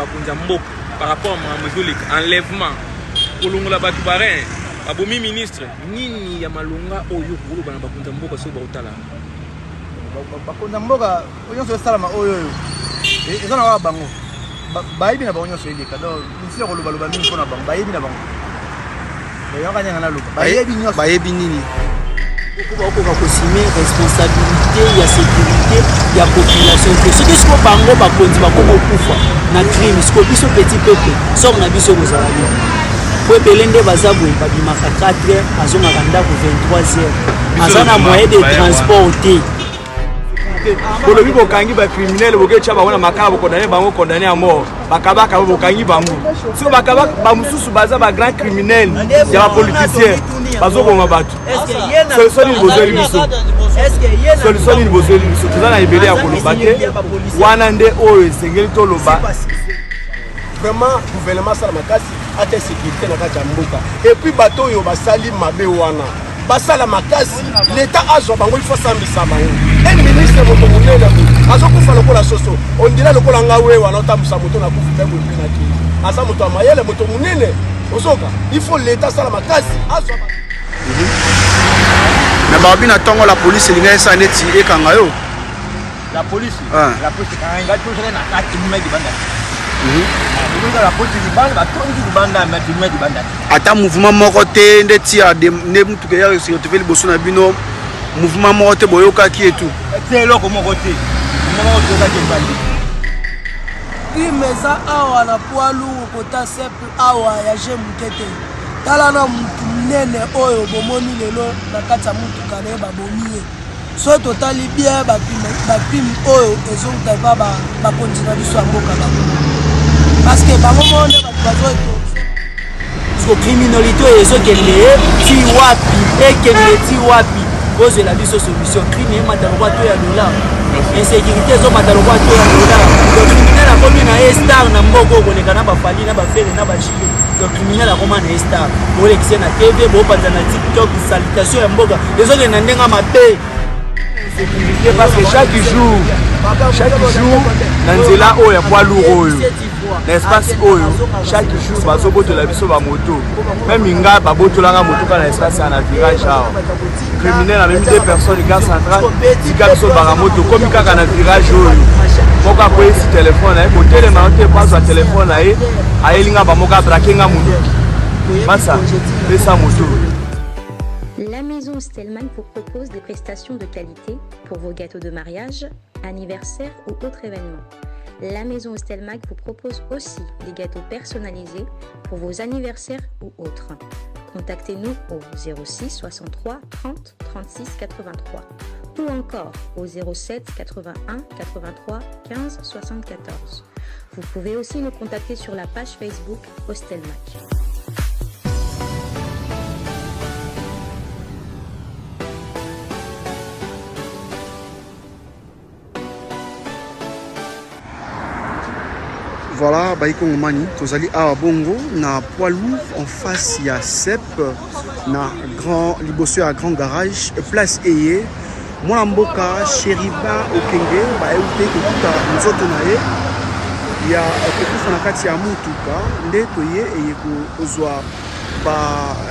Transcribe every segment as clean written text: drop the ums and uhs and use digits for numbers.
bakonza mboka par rapport à Mozolique, enlèvement, kolongola batu barin, abomi ministre, nini ya malonga oyo kulu bana bakonza mboka so ba utala. Bakonza mboka oyo so salama oyo. Ezana wa bango. Bayibi na bango so eleka. Donc ici ko loba mingi pona bango, bayibi na bango. Bayo kanya na loba. Bayibi nini? Okoka kosime responsabilité ya sécurité ya population que ce que ce bango bakonzi bakoma okufa na crime ce biso petit peuple sort na biso bozalaki po belende bazabu babimaka 4h azongaka ndako 23h azana moyen de transporter bolobi bokangi ba criminel bokecha baona makala bokondane bango condamné à mort bakabaka bokangi bango so bakabaka ba mususu baza ba grand criminel ya ba politicien bazoboma batu solution ni bozeli biso solution ni bozeli biso tozana ebele ya koloba te wana nde oyo esengeli toloba vraiment gouvernement sala makasi ate sécurité na kati ya mboka et puis bato oyo basali mabe wana basala makasi l'état azwa bango il faut sambisa bango un ministre moto munene azokufa lokola soso on dirait lokola ngawe wana otambusa moto na kufu pe na ki asa moto amayele moto munene osoka il faut l'état sala makasi azwa na babi na tongo la police linga esa neti ekanga yo la police kanga to sele na kati mumedi banda la police di banda ba tongi di banda mais di mumedi banda ata mouvement moko te ndeti a de ne mutuke ya se retrouver liboso na bino mouvement moko te boyoka ki et tout te loko moko te moko to ka ke bandi kimeza awa na poalu kota simple awa ya jemukete tala na mutu munene oyo bomoni lelo na kati ya mutuka na ye babomi ye so totali bien bacrime oyo ezonguta epa bakonzi na biso ya mboka bango parce que bango monde bato bazoeto so criminalité oyo ezokende ti wapi ekende ti wapi ozela biso solution crime emata lokwa to ya dollar insécurité ezomata lokwa to ya dollar le criminel akomi na ye star na mboka okoleka na bafali na bafere na bachile le criminel akoma na ye star olekise na tv bopanza na tiktok salutation ya mboka ezokenda ndenga mabe sécurité parce que chaque jour na nzela oyo ya poids lourd oyo na espace oyo chaque jour bazobotola biso bamoto même inga babotolanga moto kana espace na virage awa criminel avec deux personnes gare centrale tika biso baramoto komi kaka na virage oyo moko akoyesi telefone na ye kotelema te paswa telefone na ye ayelinga bamoko abrakenga moto masa pesa moto. La maison Stelman vous propose des prestations de qualité pour vos gâteaux de mariage, anniversaire ou autres événements. La maison Stelmac vous propose aussi des gâteaux personnalisés pour vos anniversaires ou autres. Contactez-nous au 06 63 30 36 83 ou encore au 07 81 83 15 74. Vous pouvez aussi nous contacter sur la page Facebook Hostelmac. Voilà, Baïkon Mani, Tozali à Bongo, na poids lourd en face, il y a CEP, na grand, libossé à grand garage, place Eye, Moulamboka, Chériba, Okenge, Baïouté, Kokuta, Nzotonaye, il y a Kokuta Nakati à Moutuka, Ndetoye, et Kozwa,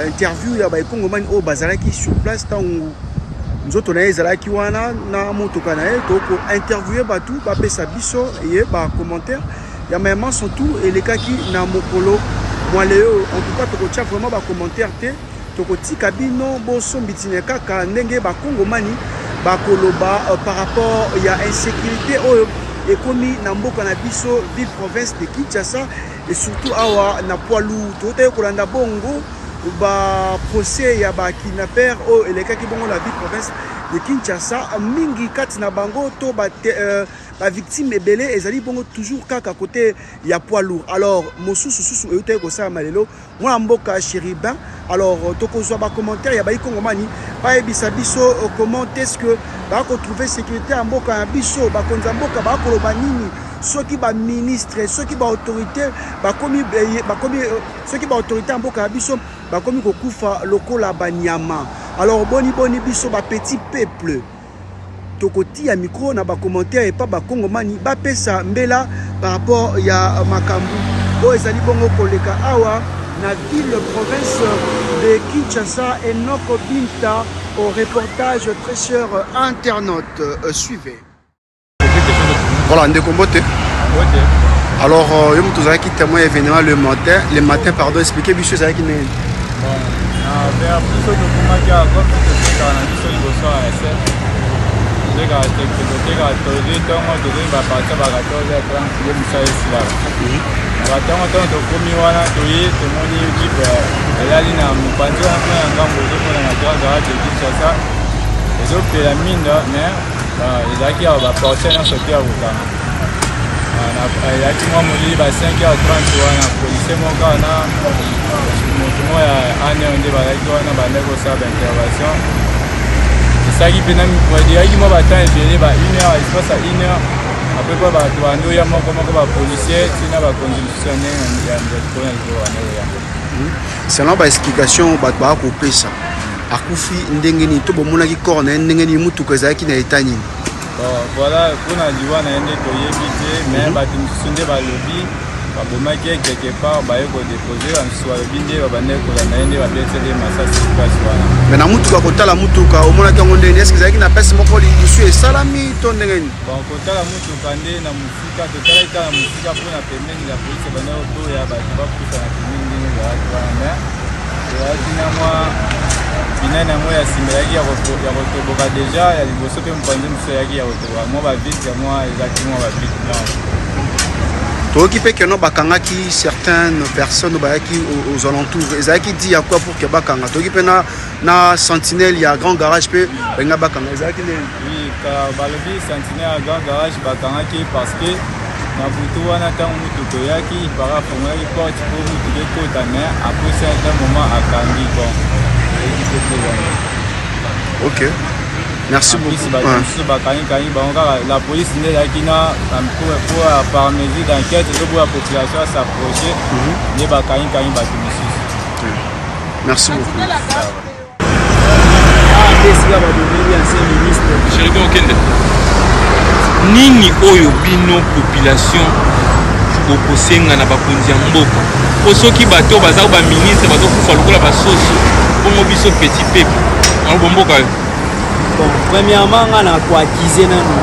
interview, il y a Baïkon Mani, au Bazalaki sur place, tant Nzotonaye, Zalaki Wana, na Moutuka Naye, Toko, interviewer Batou, Bapé Sabiso, et commentaire. Il y a même surtout et les cas qui na mokolo moi léo en tout cas tu vraiment ba commentaire te tokoti kabino boso bitineka ka ndenge ba kongomani ba koloba par rapport il y a insécurité et commis na mboka na biso ville province de Kinshasa et surtout awa na poilu tote kolanda bongo ba procès ya ba kidnapper et les cas qui bongo la ville province de Kinshasa mingi kati na bango to ba la victime est belée et zali bongo toujours kaka côté ya poids lourd. Alors mosusu euté ko sa malelo moi mboka Chériba. Alors toko zo ba commentaire ya ba ikongomani ba ebisa biso comment est-ce que ba ko trouver sécurité en mboka biso ba konza mboka ba ko loba nini soki ba ministre soki ba autorité ba komi soki ba autorité en mboka biso ba komi ko kufa lokola banyama. Alors boni biso ba petit peuple tokoti ya micro na ba commentaire et pas ba kongomani ba pesa mbela par rapport ya makambu o ezali bongo koleka awa na ville province de Kinshasa et Noko Binta au reportage très cher internaute. Suivez. Voilà, on décombote. Alors, je me suis dit témoin événement le matin, pardon, expliquez bien chose avec une. yaki mwa molili ba 5h30 wana policier moko wana moto moko ya ane onde bazalaki wana bande kosala intervention esaki mpena yaki mwa batemps ebele ba 1h espace ya 1h apres mpo bato bande oya moko bapolicier ntina bakonzi mosusu ya ndenge ya mpona likolo wana oya selon baexplication bato bakopesa akufi ndenge nini to bomonaki corps na ye ndenge nini mutuka ezalaki na eta nini. Voilà, pour la diwa na yende to yebite mais bato mosusu nde balobi babomaki quelque part baye kodepose bamisusu balobi nde babande kola na ye nde babetele masasi place wana. Mais na mutuka kotala mutuka omonaki yango ndenge eske ezalaki na pese moko lisu esalami to ndenge nini? Bon, kotala mutuka nde na mosika totala ita na mosika mpona pembeni ya polisi bande otoya bato bapusa na pembeni ndenge ezalaki wana mais ezalaki na mwa binene yango ya nsima yaki ya kotoboka deja ya liboso mpe mopanzi mosusu yaki ya kotoboka mwa bavite ya mwa ezalaki mwa bavite blanche. Toyoki mpe keno bakangaki certaines personnes bayaki aux alentours ezalaki di ya quoi pour ke bakanga toyoki mpe na sentinelle ya grand garage mpe balinga bakanga ezalaki nini? Oui, balobi sentinelle ya grand garage bakangaki parce que na butu wana ntango mutuka oyaki parafongoyaki porte mpo mutuka ekota mais après certain moment akangi bon. Ok, merci beaucoup. La police n'est là qui n'a par mesure d'enquête de la population s'approcher. Merci beaucoup. Nini oyo bino population okosenga na bakonzi ya mboka po soki bato baza ba ministre bazokufa lokola basoso bongo biso petit peuple alo mboka yo. Bon, premièrement nga na koakize nanu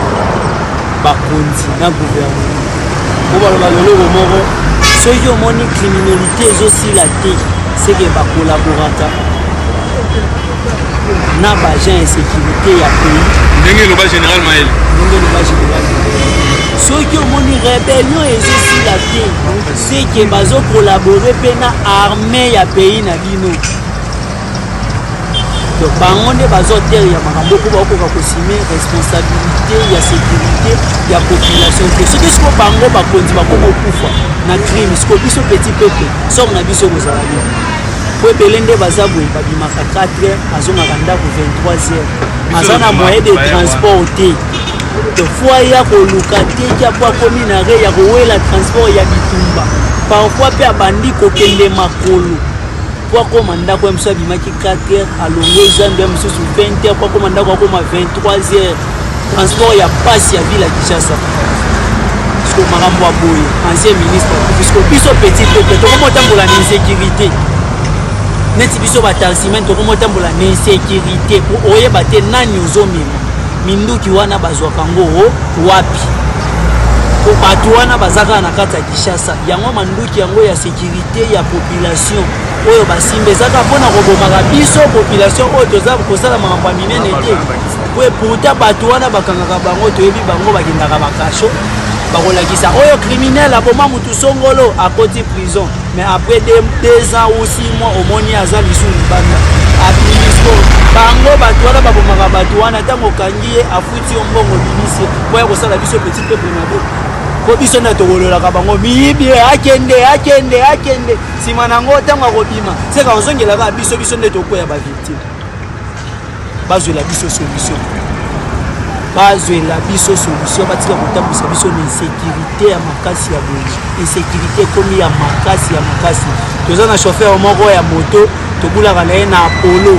bakonzi na gouvernement po baloba loloko moko soki omoni criminalité ezosila te seke bakolaboraka na baagent ya sécurité ya pays ndenge eloba général Maël soki omoni rébellion ezosila te seke bazokolabore mpe na armée ya pays na bino donc bango nde bazotere ya makambo po bakoka kosime responsabilité ya sécurité ya population te soki siko bango bakonzi bakomokufa na crime siko biso petit peuple soko na biso kozala nini po ebele nde baza boye babimaka 4h azongaka ndako 23h aza na moyen de transport te donc fo aya koluka te kia po akomi na re ya kowela transport ya bitumba parfois mpe abandi kokende makolo po akoma ndako ya mosusu abimaki 4h alongo ezambe ya mosusu 20h po akoma ndako akoma 23h transport ya pasi ya ville ya Kinshasa siko makambo ya boye ancien ministre puisque biso petit peuple tokomotambola na insécurité neti biso bataximen tokomotambola na insécurité po oyeba te nani ozomema minduki wana bazwaka ngo wapi po bato wana bazaka na kati ya Kinshasa yango manduki yango ya sécurité ya population oyo basimba ezaka mpona kobomaka biso population oyo toza kosala makambo ya minene te po pourtant bato wana bakangaka bango toyebi bango bakendaka bakasho bakolakisa oyo criminel aboma mutu songolo akoti prison mais après 2 ans ou 6 mois omoni aza lisu libanda abimisco bango bato wana babomaka bato wana ntango okangi ye afuti yo mbongo bimisi po ya kosala biso petit peuple na bo po biso nde tokololaka bango miyibi akende nsima nango ntango akobima seka ozongelaka biso nde tokoya bavictime bazwela biso solution batika kotambwisa biso na insécurité ya makasi ya boye insécurité ekomi ya makasi toza na chauffeur moko ya moto tobulaka na ye na Apollo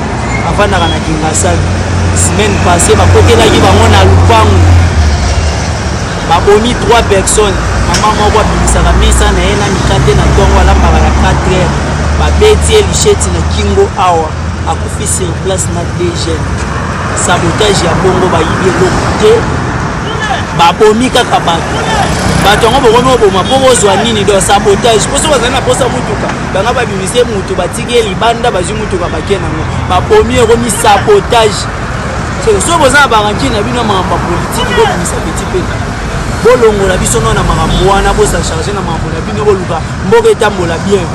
avandaka na Kingasani semaine passée bakotelaki bango na lupango babomi 3 personnes mama moko abimisaka mesa na ye na mikate na ntongo alambaka na 4 heures babeti ye lisheti na kingo awa akufi sur place na DG sabotage ya bongo bayibi eloko te babomi kaka bato yango bokomi oboma mpo bozwa nini do sabotage mposo bazali na posa mutuka banga babimise mutu batiki ye libanda bazwi mutuka bake nango babomi ekomi sabotage so boza na baranki na bino makambo ya politiki bobimisa peti peta bolongola biso no na makambo wana bosa charge na makambo na bino boluka mboka etambola bien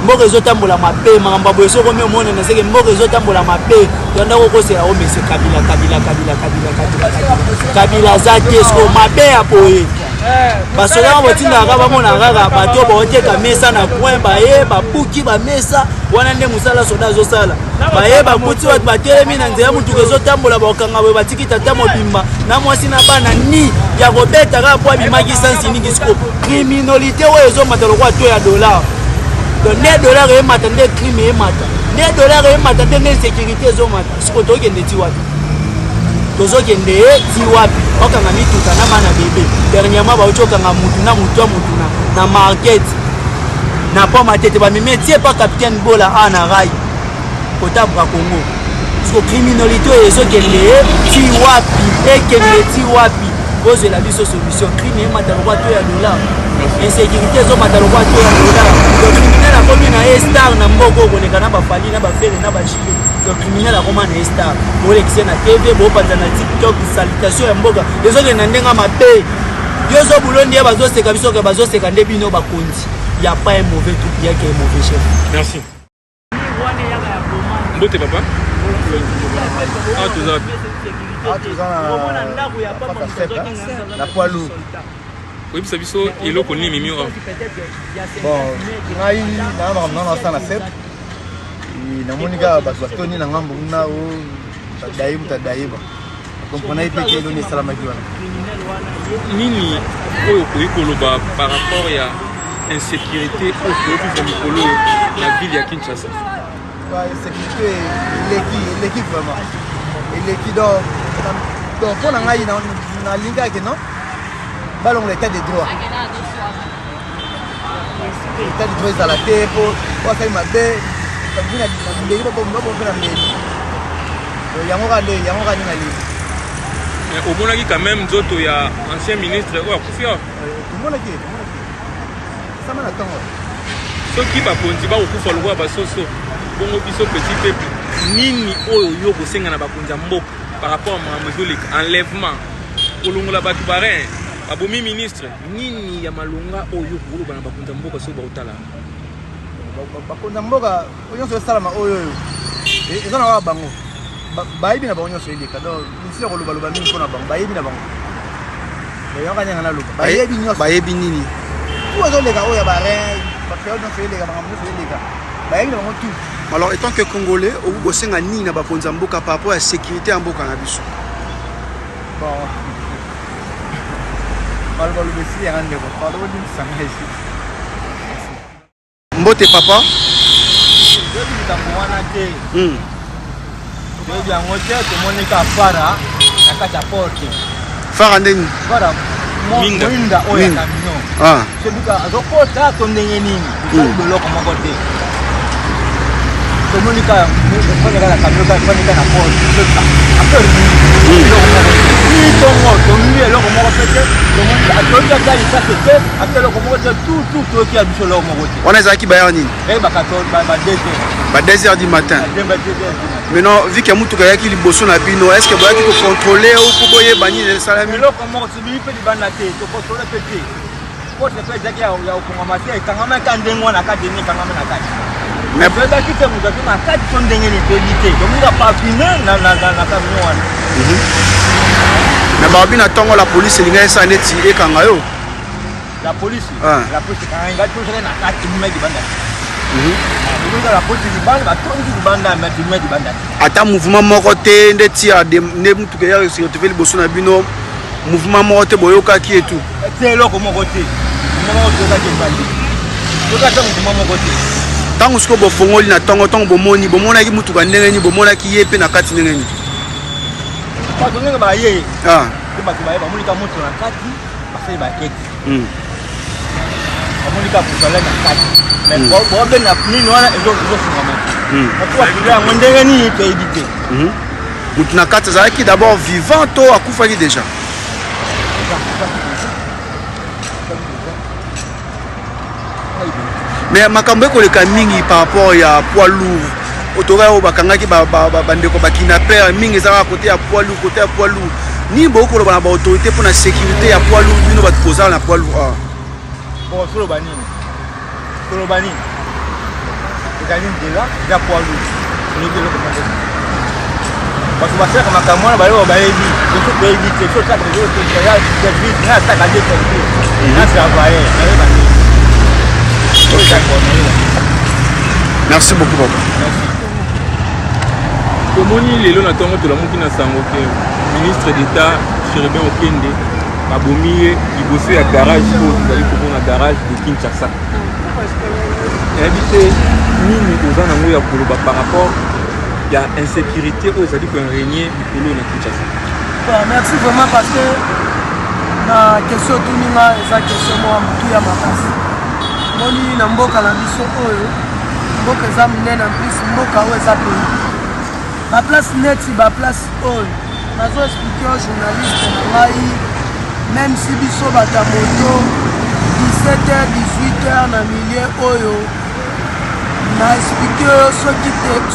mboka ezotambola mabe makambo boye soko mi omona na seke mboka ezotambola mabe yanda kokosela o mese kabila za te soko mabe ya boye basoda botindaka bamona kaka bato baoteka mesa na coin baye bapuki bamesa wana nde mosala soda azosala baye baputi bato batelemi na nzela mutuka ezotambola bakokanga boye batiki tata mobimba na mwasi na bana ni ya kobeta kaka po abimaki sansi ningi siko criminalité oyo ezomata lokwa to ya dollar donc ne dollar eyemata nde crime eyemata ne dollar eyemata nde ne insécurité ezomata siko tokende ti wapi tozokende ti wapi okanga mituka na bana bebe dernièrement bauti okanga mutu na market na poma tete bameme tie pa capitaine bola ana rai kotabra Congo siko criminalité oyo ezokende ti wapi ekende ti wapi bozela biso solution crime eyemata lokwa to ya dollar insécurité ezomata lokwa to ya dollar donc criminel akomi na star na mboko okoleka na bafali na bafere na bajile donc criminel akoma na star bolekise na TV bopanza na TikTok salutation ya mboka ezokende ndenga mabe yozo bulondi ya bazoseka biso ke bazoseka nde bino bakonzi ya pas un mauvais tout bien que un mauvais chef. Merci. Mbote papa. La poilu. Oui, ça biso eloko ni mimi wa. Bon, ngai na ba na sana sep. Na monika ba toni na ngambo na o tadaiba. Comprenez pas que donner salama ki wana. Nini oyo koikoloba par rapport ya insécurité au Mikolo, la ville de Kinshasa. Insécurité, l'équipe vraiment. Et l'équipe donc on a eu dans l'inga que non, ballon l'état des droits. L'état des droits à la terre pour faire ma belle. Ça vient de l'équipe pour nous pour faire la mairie. Yamora ni na ligue. Mais au Bonaki quand même d'autres il y a ancien ministre ou Akufia. Tout le monde qui ceux qui bakonzi ba okufa lokwa basoso bongo biso petit peuple nini oyo yo kosenga na bakonzi mboka par rapport à mazolika enlèvement kolongola batu barin babomi ministre nini ya malonga oyo koloba na bakonzi mboka so ba utala bakonzi mboka oyo so salama oyo ezana wa bango baibi na bango so eleka donc isi koloba loba mingi pona bango baibi na bango yo kanyanga na luka baibi nini alors étant que Congolais au Sénégal ni na bakonza mboka par rapport à la sécurité en mboka na biso bon mbote papa fara ndeni Minda oya camion. Ah. Sebuka azokota tondenge nini? Biloko moko te. Tomonika mfanya la camion ka fanya na port. Après ni tongo tongi eloko moko pete. Tomonika atoka kali sasa te. Akelo moko te tout qui a biso eloko moko te. On a qui bayar nini? Ba 14 ba 2 heures du matin. Maintenant, vu que mutuka yaki liboso na bino, est-ce que vous avez contrôler ou pour boyer bani le salami? Le comment tu lui fais du banate, tu contrôles petit. Pour te faire dire ya o kongomasi ekangama kandengo na kadeni kangama na kati. Mais peut-être que vous avez ma carte son dengeni éviter. Donc il a pas fini na camion wana. Mais babi na tongo la police linga esa neti ekanga yo. La police kanga tout ça na kati mumeki banate. La police du bande ba tongi du bande mais du bande. Ata mouvement moko te ndeti a ne mutuka ya se retrouver liboso na bino mouvement moko te boyoka ki et tout. C'est loko moko te. Mouvement moko te bandi. Yoka ta mouvement moko te. Tango sko bo fongoli na tongo bomoni bomona ki mutuka ndenge ni bomona ki yepe na kati ndenge ni. bato ndenge baye bato baye bamonika moto na kati basali baketi bamonika kozala na kati mais bobenga nini wana ezofungama bato bakila yango ndenge nini toyebi te motu na kati azalaki d'abord vivant to akufaki déjà mais makambo ekoleka mingi par rapport ya poids lourd otoka oyo bakangaki bandeko bakinaper mingi ezalaka kote ya poids lourd kote ya poids lourd ni bokoloba na baautorité mpona sécurité ya poids lourd bino bato kozala na poids lourd bon soloba nini ezali nzela ya poids lourd oyebi eloko moko bato basalaka makambo wana baloko bayebi soso toyebi te so osaka service nga asaka de service nga travailler nayeba nini. Merci beaucoup papa. Tomoni lelo na tongo tolamuki na sango ke ministre d'État Chéribin Okende babomi ye liboso ya garage oyo tozali komona garage de Kinshasa. Eyebi te nini oza nango ya koloba par rapport ya insécurité oyo ezali koenrégner likolo na Kinshasa. Merci vraiment parce que na question tuninga eza question moya motu ya makasi moni na mboka na biso oyo mboka eza minene en plus mboka oyo eza pays baplace neti baplace oyo nazo explike yo journaliste na ngai même si biso bata moto 17h 18h na milie oyo na explike yo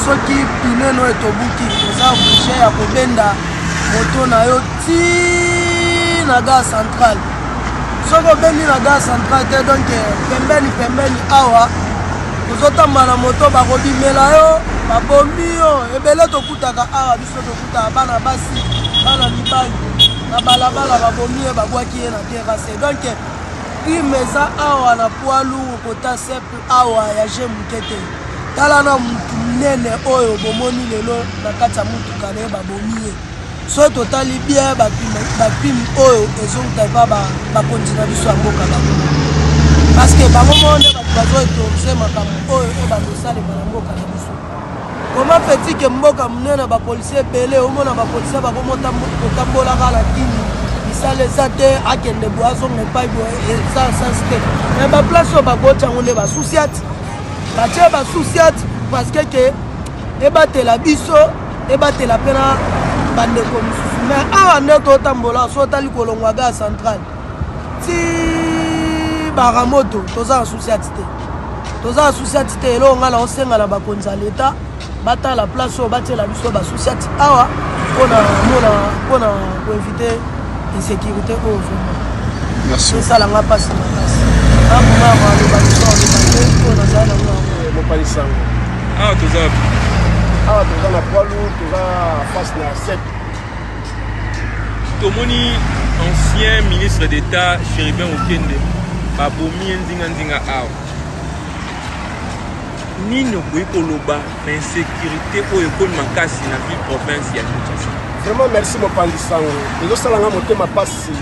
soki pineno etobuki eza oblige ya kobenda moto na yo ti na gare centrale soki obendi na gare centrale te donc pembeni awa ozotamba na moto bakobimela yo babombi yo ebele tokutaka awa biso tokutaka bana basi bana mibali na balabala babombi ye babwaki ye na terrasse donc crime eza awa na poids lourd kota simple awa ya je moke te tala na mutu munene oyo bomoni lelo na kati ya mutuka na ye babomi ye so totali bien bacrime oyo ezouta epa bakonzi na biso ya mboka bango parce que bango moko nde bato bazoetorse makambo oyo ebandosalema na mboka na biso koma feti ke mboka munene bapolisier ebele omona bapolisier bakomotambolaka na kini misala eza te akende boye azonga epai boye eza sens te me baplace oyo bakotya yango nde basusiati batie basusiati parce ke ebatela biso ebatela mpena bandeko mosusu mais awa nde totambola so otali kolongwa gare centrale ti baramoto toza na susiati te eloko nga na osenga na bakonzi ya leta batala place oyo batiela biso basusiati awa mpona koinvite insécurité oyo vraiment esalanga mpasi makasi nakomaka aloba biso alobate oyo nazali nango yango mopalisango awa toza na poids lourd toza face na sep tomoni ancien ministre d'État Chéribin Okende babomi ye nzinga awa nini okoki koloba na insécurité oyo ekomi makasi na ville province ya Kinshasa. Vraiment merci mopanzi sango ezosalanga motema pasi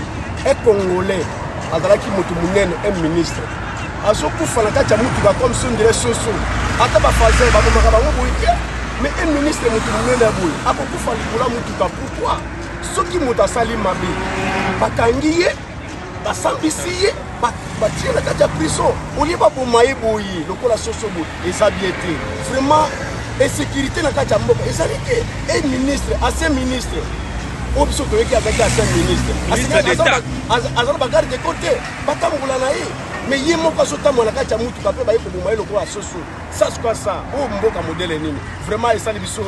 congolais azalaki moto munene ministre azokufa na kati ya mutuka comme si ondire soso ata bafazer babomaka bango boye mais ministre moto munene ya boye akokufa likolo mutuka pourquoi soki moto asali mabe bakangi ye basambisi ye batie na kati ya prison olie baboma ye boye lokola soso boye eza bien te vraiment insécurité na kati ya mboka ezali te ministre ancien ministre oyo biso toyoki azalaki ancien ministre azala bagarde de côté batambola na ye mais ye moko azotambola na kati ya mutuka mpe baye koboma ye lokola soso sasukwa sa oyo mboka modele nini vraiment esali biso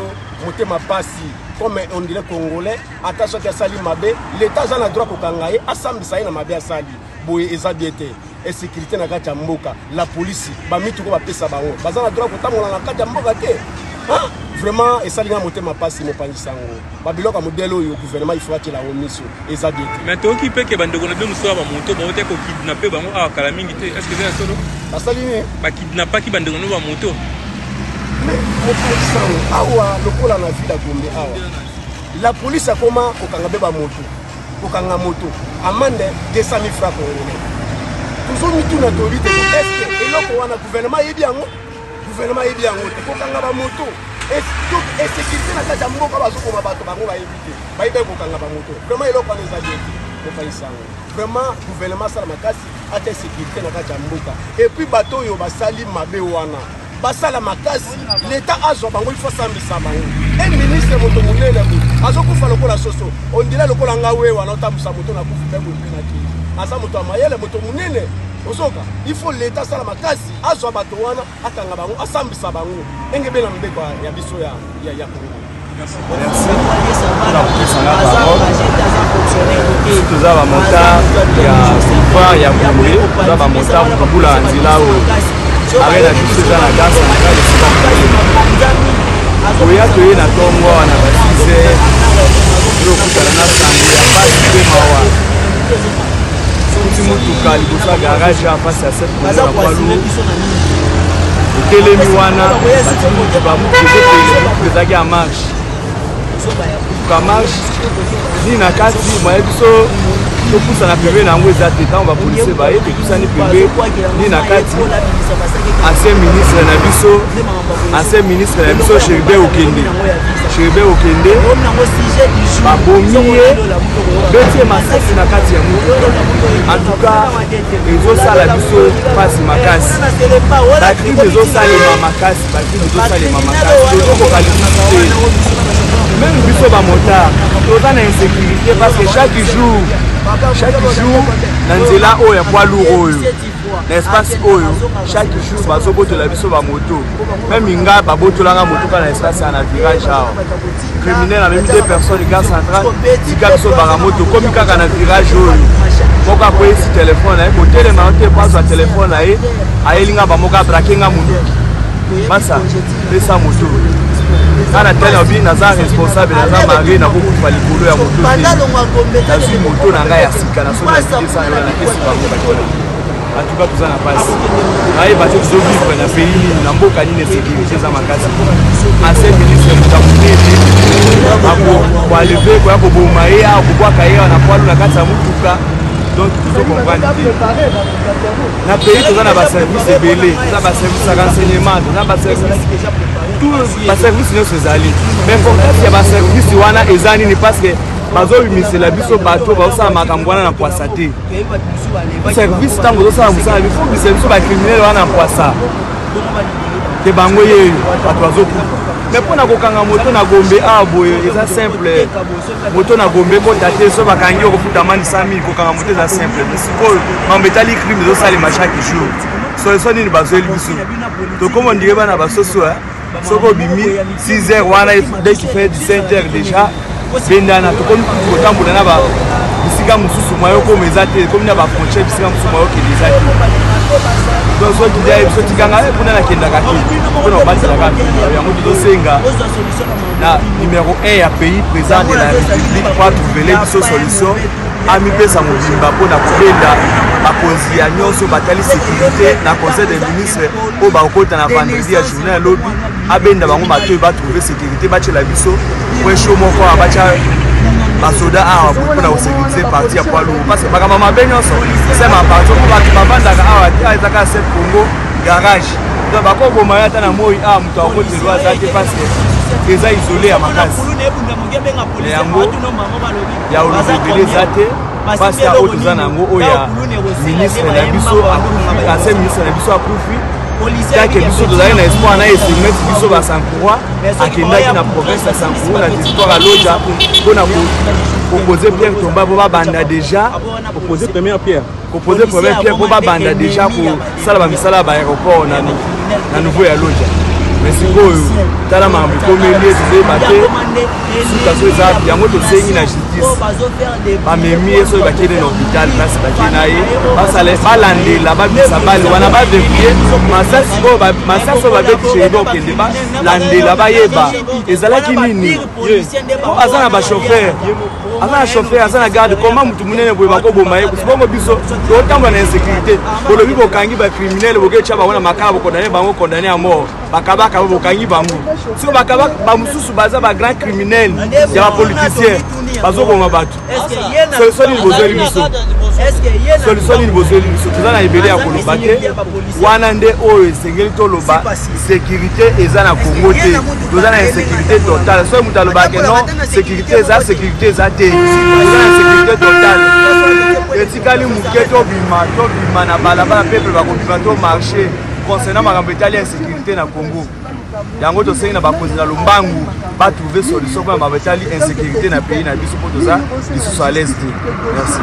motema pasi comme on dirait congolais ata soki asali mabe l'état aza na droit kokanga ye asambisa ye na mabe asali boye eza bien te insécurité na kati ya mboka la polisi bamituko bapesa bango baza na droit kotambola na kati ya mboka te vraiment esalinga motema pasi mopanzi sango babiloko ya modele oyo gouvernement il faut atila yango miso eza bien te mais toyoki mpeke bandeko na bino mosusu ya bamoto baote kokidnape bango awa kala mingi te est ce que eza ya solo basali nini bakidnapaki bandeko na bamoto mais mopanzi sango awa lokola na ville ya Gombe awa la police akoma kokanga mpe bamoto kokanga moto amande 200 000 francs congolais tozomituna toyebi te est ce que eloko wana gouvernement yebi yango te kokanga bamoto esécurité na kati ya mboka bazokoma bato bango bayebi te bayebi kokanga bamoto vraiment eloko wana eza bien te kokangisango vraiment gouvernement asala makasi ata sécurité na kati ya mboka epuis bato oyo basali mabe wana basala makasi l'état azwa bango il faut sambisa bango un ministre moto monene azokufa lokola soso ondila lokola nga we wana otambusa moto na kufu mpe boye na kii aza moto ya mayele moto monene ozoka il faut l'état asala makasi azwa bato wana akanga bango asambisa bango engebe na mbeko ya biso ya Congo. Tuza ba mota ya pouvoir ya Congo tuza ba mota kubula nzila o arena juste za na gasa na kale sika oya toye na tongo na basize lokutana na sango ya basi pe mawa mutuka liboso ya garage en face ya cette maison ya Palu otelemi wana batimutu bamutuezaki ya marche ka marche ni na kati moye biso topusana pembe na yango eza te ntango bapolisier baye topusani pembe ni na kati ancien ministre na biso Chéribert Okende babomi ye betie masasi na kati ya moto en tout cas ezosala biso mpasi makasi bacrime ezosalema makasi tozokoka lisusu te même biso bamotard toza na insécurité parce que chaque jour na nzela oyo ya poids lourd oyo na espace oyo chaque jour bazobotola biso bamoto même nga babotolanga moto kaka na espace ya na virage awa criminel amemi 2 personnes gare centrale tika biso baramoto komi kaka na virage oyo moko akoyesi telefone na ye kotelema ote paswa telefone na ye ayelinga bamoko abrake nga moto masa pesa moto kana tele obi naza responsable naza mari na kokufa likolo ya moto nazwi moto na ngai ya sika na soki nakisa na kesi bango bakola atuka tuza na pasi ayeba te tozovivre na pays nini na mboka nini sécurité eza makasi ancien ministre moto amonene akoaleve koya koboma ye akobwaka ye na poilu na kati ya motuka donc tozokomprendre te na pays toza na baservice ebele toza baservice ya renseignement toza baservice baservice nyonso ezali mais importance ya baservice wana eza nini parce que bazobimisela biso bato bazosala makambo wana na mpwasa te service ntango ozosala mosala bifobisa biso bacriminele wana na mpwasa te bango yeyo bato bazokufa mais mpona kokanga moto na gombe awa boye eza simple moto na gombe kota te so bakangi yo kofuta mani 100 000 kokanga moto eza simple sikoyo mambo etali crime ezosalema chaque jour solution nini bazoyeli biso tokoma ondire bana basoso soko obimi 6h wana dès qu'il fait 17h déjà bendana tokomi kotambola na bisika mosusu mwayo koma eza te komi na bafrontiere bisika mosusu mwayo kende eza te donc soki dia biso tikanga mpona nakendaka te mpona kobatisaka yango tozosenga na numéro 1 ya pays président de la république po atrouvele biso solution amipesa mobimba mpona kobenda bakonzi ya nyonso batali sécurité na conseil des ministres oyo bakokota na vendredi ya journée ya lobi abenda bango bato oyo batrouve sécurité batiela biso po esho moko awa batia basoda awa mpona kosécurité parti ya poids lourd parce que makambo mabe nyonso sema parti po bato bavandaka awa te ezaka sep congo garage donc bakoboma ye ata na moi awa moto akotelwa aza te parce que eza isolé ya makasi yango ya olobi ebele eza te pasi ya oyo toza na yango oyo ya ministre na biso ancien ministre na biso akufi take biso tozali na espoir na esemeti biso basancouroi akendaki na province ya sancouroi na territoire ya loja mpona kopose pierre tomba po babanda déjà kopose première pierre po babanda déjà kosala bamisala ya baéroport na nouveau ya loja mais sikoyo tala makambo ekomeli tozoyeba te suka so eza yango tosengi na justice bamemi ye soki bakende na hôpital place bakende na ye balandela babisa bale wana bavérifie masasi oyo babeti Chéribert Okende balandela bayeba ezalaki nini aza na bachauffeur aza na garde koma mutu munene boye bakoboma ye kusibongo biso totambola na insécurité bolobi bokangi bacriminele boketya bango na makala bokondane bango kondane ya mort bakabaka bokangi bango siko bakabaka bamosusu baza bagrand criminel ya bapoliticien bazoboma bato solution nini bozweli biso solution nini bozweli biso toza na ebele ya koloba te wana nde oyo esengeli toloba sécurité eza na Congo te toza na insécurité totale soki moto alobake non sécurité eza te toza na sécurité totale etikali moke tobima na balabala peuple bakobima to marché concernant makambo etali ya insécurité na Congo yango tosengi na bakonzi na lombangu batrouve solution mpona makambo etali insécurité na pays na biso mpo toza lisusu à l'aise te merci